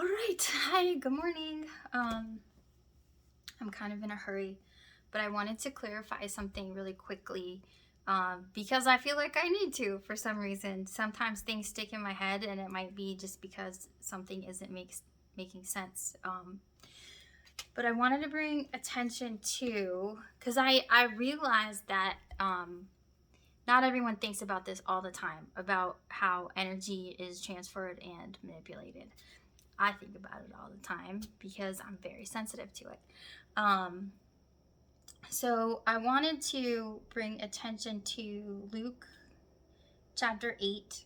All right. Hi, good morning. I'm kind of in a hurry, but I wanted to clarify something really quickly because I feel like I need to for some reason. Sometimes things stick in my head, and it might be just because something isn't making sense. But I wanted to bring attention to because I realized that not everyone thinks about this all the time about how energy is transferred and manipulated. I think about it all the time because I'm very sensitive to it. Um, so I wanted to bring attention to Luke chapter 8,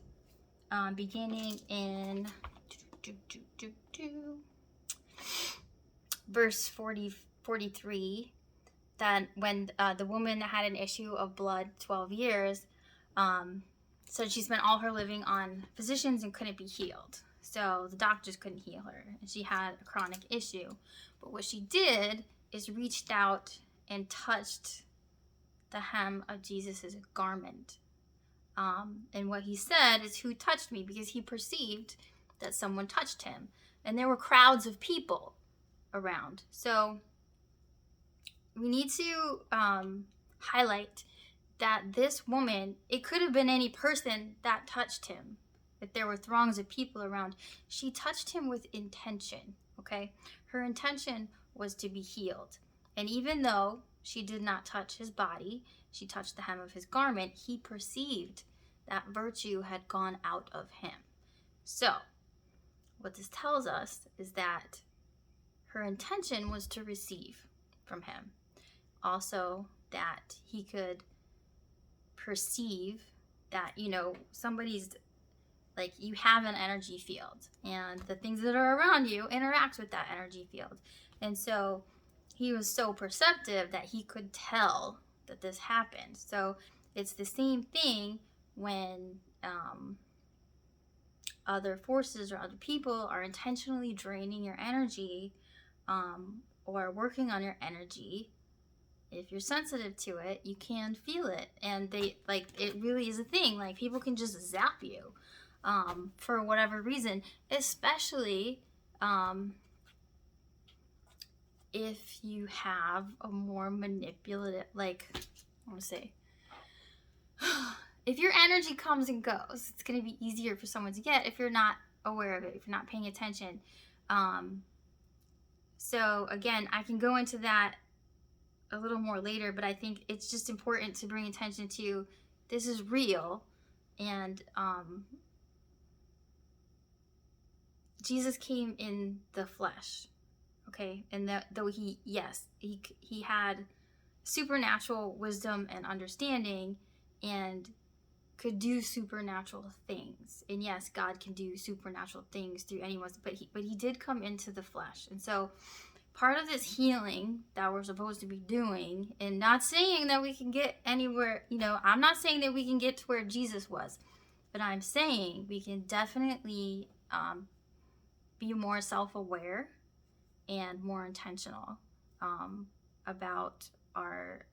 beginning in verse 43. That when the woman had an issue of blood 12 years, said she spent all her living on physicians and couldn't be healed. So the doctors couldn't heal her, and she had a chronic issue. But what she did is reached out and touched the hem of Jesus's garment. And what he said is, "Who touched me?" Because he perceived that someone touched him. And there were crowds of people around. So we need to highlight that this woman, it could have been any person that touched him. If there were throngs of people around, she touched him with intention, okay? Her intention was to be healed. And even though she did not touch his body, she touched the hem of his garment, he perceived that virtue had gone out of him. So, what this tells us is that her intention was to receive from him. Also, that he could perceive that, somebody's like, you have an energy field, and the things that are around you interact with that energy field. And so he was so perceptive that he could tell that this happened. So it's the same thing when other forces or other people are intentionally draining your energy, or working on your energy. If you're sensitive to it, you can feel it, and it really is a thing. Like, people can just zap you for whatever reason, especially if you have a more manipulative, I want to say, if your energy comes and goes, it's going to be easier for someone to get if you're not aware of it, if you're not paying attention. So again, I can go into that a little more later, but I think it's just important to bring attention to, this is real. And Jesus came in the flesh, okay? And though he had supernatural wisdom and understanding and could do supernatural things. And yes, God can do supernatural things through anyone, but he did come into the flesh. And so part of this healing that we're supposed to be doing, and not saying that we can get anywhere, I'm not saying that we can get to where Jesus was, but I'm saying we can definitely be more self-aware and more intentional about our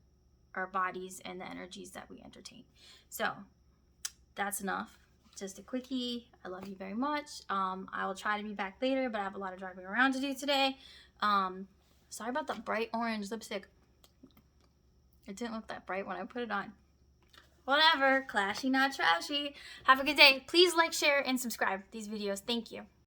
bodies and the energies that we entertain. So that's enough. Just a quickie. I love you very much. I will try to be back later, but I have a lot of driving around to do today. Sorry about the bright orange lipstick. It didn't look that bright when I put it on. Whatever. Clashy, not trashy. Have a good day. Please like, share, and subscribe these videos. Thank you.